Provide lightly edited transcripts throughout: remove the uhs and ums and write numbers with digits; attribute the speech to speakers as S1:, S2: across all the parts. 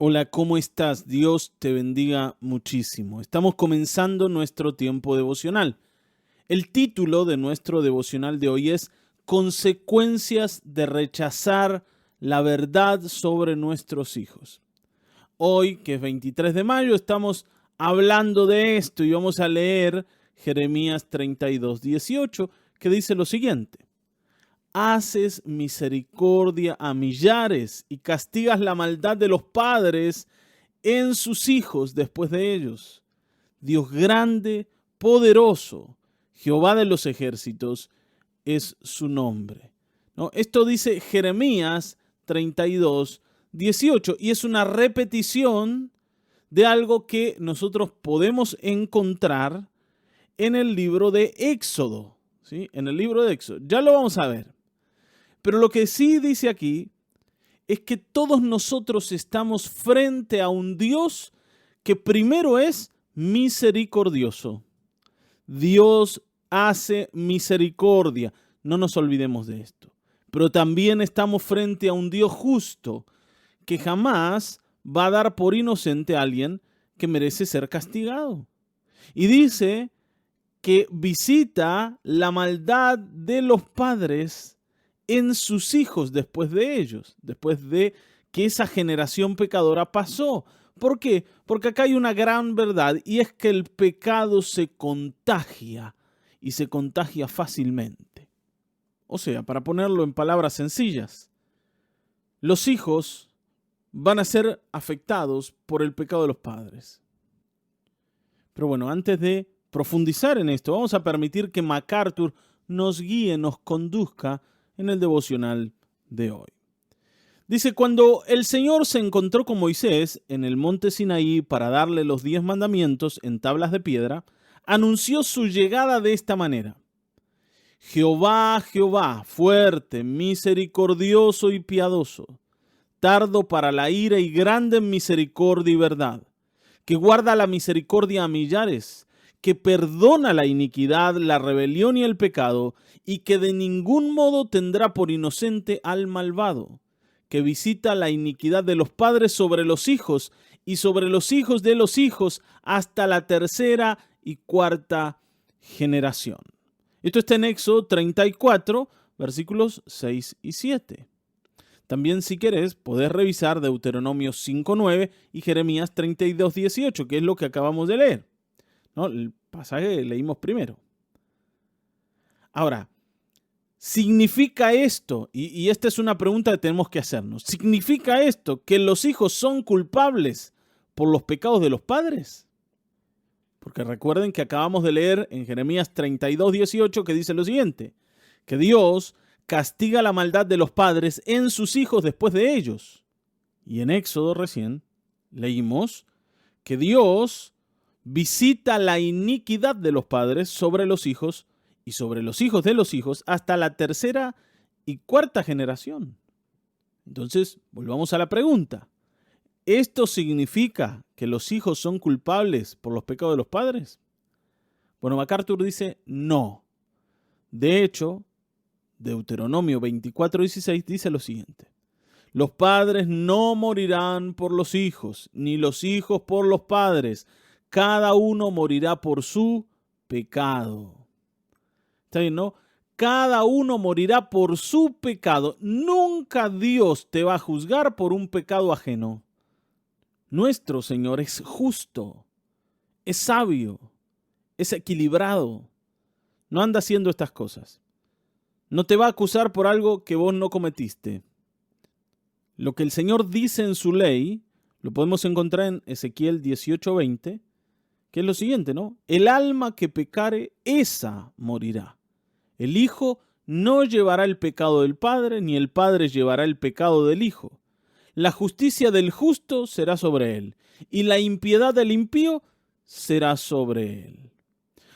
S1: Hola, ¿cómo estás? Dios te bendiga muchísimo. Estamos comenzando nuestro tiempo devocional. El título de nuestro devocional de hoy es Consecuencias de rechazar la verdad sobre nuestros hijos. Hoy, que es 23 de mayo, estamos hablando de esto y vamos a leer Jeremías 32:18, que dice lo siguiente. Haces misericordia a millares y castigas la maldad de los padres en sus hijos después de ellos. Dios grande, poderoso, Jehová de los ejércitos es su nombre. ¿No? Esto dice Jeremías 32:18 y es una repetición de algo que nosotros podemos encontrar en el libro de Éxodo. ¿Sí? En el libro de Éxodo. Ya lo vamos a ver. Pero lo que sí dice aquí es que todos nosotros estamos frente a un Dios que primero es misericordioso. Dios hace misericordia. No nos olvidemos de esto. Pero también estamos frente a un Dios justo que jamás va a dar por inocente a alguien que merece ser castigado. Y dice que visita la maldad de los padres en sus hijos después de ellos, después de que esa generación pecadora pasó. ¿Por qué? Porque acá hay una gran verdad y es que el pecado se contagia y se contagia fácilmente. O sea, para ponerlo en palabras sencillas, los hijos van a ser afectados por el pecado de los padres. Pero bueno, antes de profundizar en esto, vamos a permitir que MacArthur nos guíe, nos conduzca en el devocional de hoy. Dice, cuando el Señor se encontró con Moisés en el monte Sinaí para darle los 10 mandamientos en tablas de piedra, anunció su llegada de esta manera. Jehová, Jehová, fuerte, misericordioso y piadoso, tardo para la ira y grande en misericordia y verdad, que guarda la misericordia a millares, que perdona la iniquidad, la rebelión y el pecado, y que de ningún modo tendrá por inocente al malvado, que visita la iniquidad de los padres sobre los hijos y sobre los hijos de los hijos hasta la tercera y cuarta generación. Esto está en Éxodo 34, versículos 6 y 7. También, si querés, podés revisar Deuteronomio 5:9 y Jeremías 32:18, que es lo que acabamos de leer, ¿no? El pasaje que leímos primero. Ahora, ¿significa esto? Y esta es una pregunta que tenemos que hacernos. ¿Significa esto que los hijos son culpables por los pecados de los padres? Porque recuerden que acabamos de leer en Jeremías 32:18 que dice lo siguiente, que Dios castiga la maldad de los padres en sus hijos después de ellos. Y en Éxodo recién leímos que Dios visita la iniquidad de los padres sobre los hijos y sobre los hijos de los hijos hasta la tercera y cuarta generación. Entonces, volvamos a la pregunta. ¿Esto significa que los hijos son culpables por los pecados de los padres? Bueno, MacArthur dice no. De hecho, Deuteronomio 24:16 dice lo siguiente. Los padres no morirán por los hijos, ni los hijos por los padres. Cada uno morirá por su pecado. ¿Está bien, no? Cada uno morirá por su pecado. Nunca Dios te va a juzgar por un pecado ajeno. Nuestro Señor es justo, es sabio, es equilibrado. No anda haciendo estas cosas. No te va a acusar por algo que vos no cometiste. Lo que el Señor dice en su ley, lo podemos encontrar en Ezequiel 18:20, que es lo siguiente, ¿no? El alma que pecare, esa morirá. El hijo no llevará el pecado del padre, ni el padre llevará el pecado del hijo. La justicia del justo será sobre él, y la impiedad del impío será sobre él.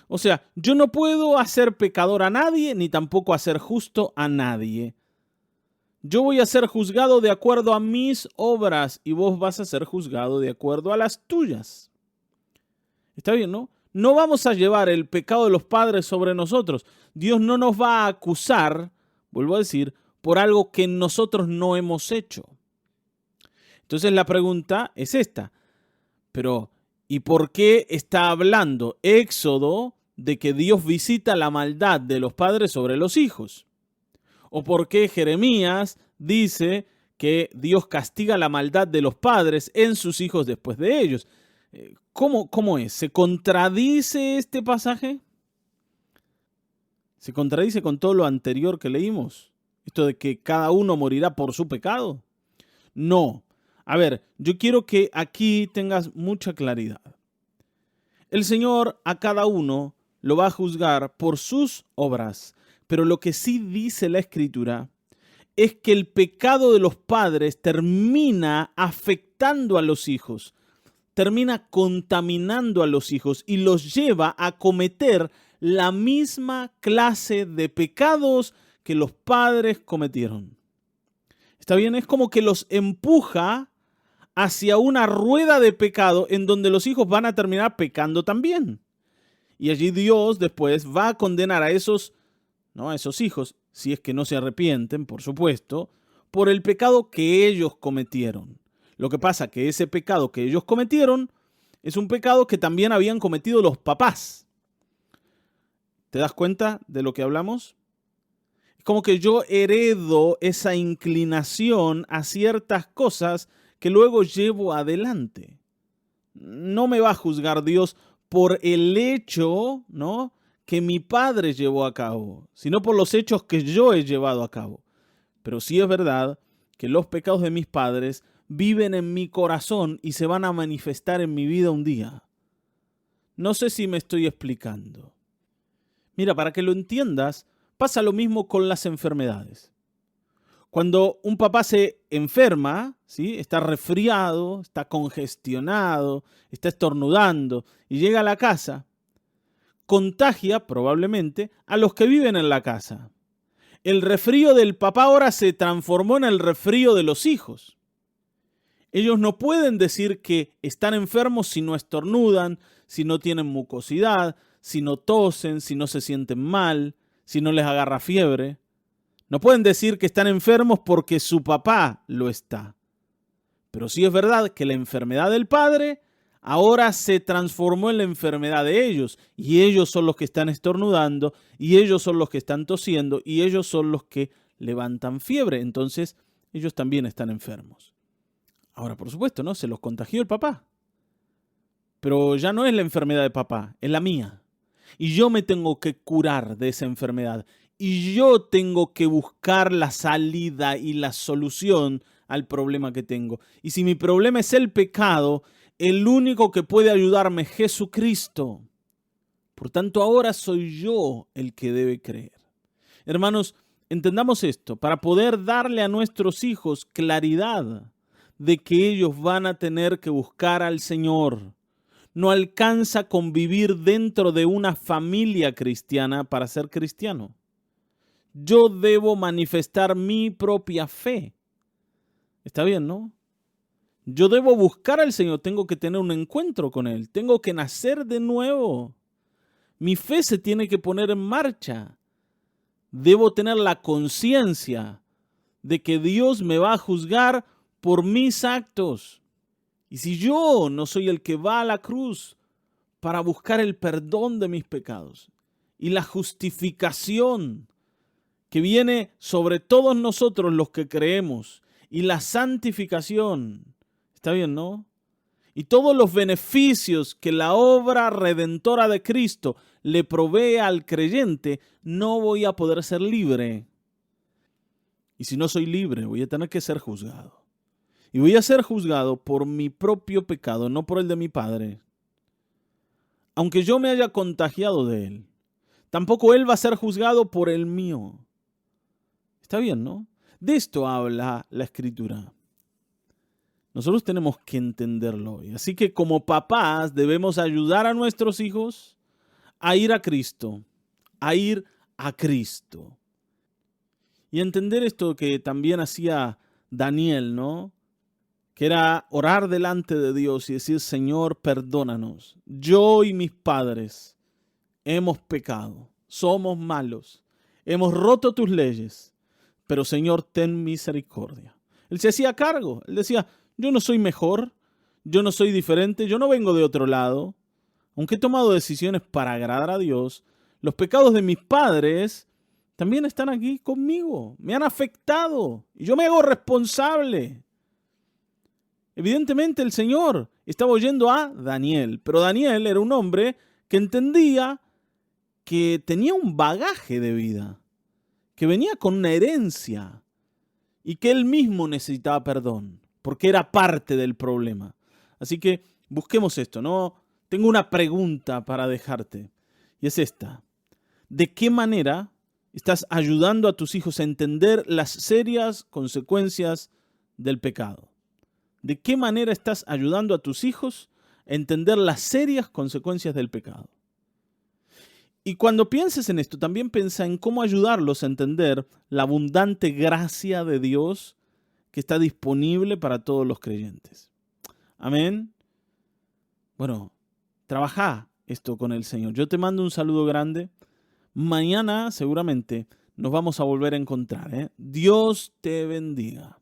S1: O sea, yo no puedo hacer pecador a nadie, ni tampoco hacer justo a nadie. Yo voy a ser juzgado de acuerdo a mis obras, y vos vas a ser juzgado de acuerdo a las tuyas. ¿Está bien, no? No vamos a llevar el pecado de los padres sobre nosotros. Dios no nos va a acusar, vuelvo a decir, por algo que nosotros no hemos hecho. Entonces la pregunta es esta, pero ¿y por qué está hablando Éxodo de que Dios visita la maldad de los padres sobre los hijos? ¿O por qué Jeremías dice que Dios castiga la maldad de los padres en sus hijos después de ellos? ¿Cómo es? ¿Se contradice este pasaje? ¿Se contradice con todo lo anterior que leímos? Esto de que cada uno morirá por su pecado. No. A ver, yo quiero que aquí tengas mucha claridad. El Señor a cada uno lo va a juzgar por sus obras, pero lo que sí dice la Escritura es que el pecado de los padres termina afectando a los hijos, termina contaminando a los hijos y los lleva a cometer la misma clase de pecados que los padres cometieron. ¿Está bien? Es como que los empuja hacia una rueda de pecado en donde los hijos van a terminar pecando también. Y allí Dios después va a condenar a esos hijos, si es que no se arrepienten, por supuesto, por el pecado que ellos cometieron. Lo que pasa que ese pecado que ellos cometieron es un pecado que también habían cometido los papás. ¿Te das cuenta de lo que hablamos? Es como que yo heredo esa inclinación a ciertas cosas que luego llevo adelante. No me va a juzgar Dios por el hecho, ¿no?, que mi padre llevó a cabo, sino por los hechos que yo he llevado a cabo. Pero sí es verdad que los pecados de mis padres viven en mi corazón y se van a manifestar en mi vida un día. No sé si me estoy explicando. Mira, para que lo entiendas, pasa lo mismo con las enfermedades. Cuando un papá se enferma, ¿sí?, está resfriado, está congestionado, está estornudando y llega a la casa, contagia probablemente a los que viven en la casa. El resfrío del papá ahora se transformó en el resfrío de los hijos. Ellos no pueden decir que están enfermos si no estornudan, si no tienen mucosidad, si no tosen, si no se sienten mal, si no les agarra fiebre. No pueden decir que están enfermos porque su papá lo está. Pero sí es verdad que la enfermedad del padre ahora se transformó en la enfermedad de ellos, y ellos son los que están estornudando, y ellos son los que están tosiendo, y ellos son los que levantan fiebre. Entonces, ellos también están enfermos. Ahora, por supuesto, ¿no?, se los contagió el papá. Pero ya no es la enfermedad de papá, es la mía. Y yo me tengo que curar de esa enfermedad. Y yo tengo que buscar la salida y la solución al problema que tengo. Y si mi problema es el pecado, el único que puede ayudarme es Jesucristo. Por tanto, ahora soy yo el que debe creer. Hermanos, entendamos esto, para poder darle a nuestros hijos claridad de que ellos van a tener que buscar al Señor. No alcanza con vivir dentro de una familia cristiana para ser cristiano. Yo debo manifestar mi propia fe. Está bien, ¿no? Yo debo buscar al Señor, tengo que tener un encuentro con Él, tengo que nacer de nuevo. Mi fe se tiene que poner en marcha. Debo tener la conciencia de que Dios me va a juzgar por mis actos. Y si yo no soy el que va a la cruz para buscar el perdón de mis pecados y la justificación que viene sobre todos nosotros los que creemos y la santificación, está bien, ¿no?, y todos los beneficios que la obra redentora de Cristo le provee al creyente, no voy a poder ser libre. Y si no soy libre, voy a tener que ser juzgado. Y voy a ser juzgado por mi propio pecado, no por el de mi padre. Aunque yo me haya contagiado de él, tampoco él va a ser juzgado por el mío. Está bien, ¿no? De esto habla la Escritura. Nosotros tenemos que entenderlo hoy. Así que como papás debemos ayudar a nuestros hijos a ir a Cristo, a ir a Cristo. Y entender esto que también hacía Daniel, ¿no?, que era orar delante de Dios y decir: Señor, perdónanos. Yo y mis padres hemos pecado, somos malos, hemos roto tus leyes, pero Señor, ten misericordia. Él se hacía cargo, él decía: Yo no soy mejor, yo no soy diferente, yo no vengo de otro lado. Aunque he tomado decisiones para agradar a Dios, los pecados de mis padres también están aquí conmigo, me han afectado y yo me hago responsable. Evidentemente el Señor estaba oyendo a Daniel, pero Daniel era un hombre que entendía que tenía un bagaje de vida, que venía con una herencia y que él mismo necesitaba perdón, porque era parte del problema. Así que busquemos esto, ¿no? Tengo una pregunta para dejarte y es esta. ¿De qué manera estás ayudando a tus hijos a entender las serias consecuencias del pecado? ¿De qué manera estás ayudando a tus hijos a entender las serias consecuencias del pecado? Y cuando pienses en esto, también piensa en cómo ayudarlos a entender la abundante gracia de Dios que está disponible para todos los creyentes. Amén. Bueno, trabaja esto con el Señor. Yo te mando un saludo grande. Mañana seguramente nos vamos a volver a encontrar, ¿eh? Dios te bendiga.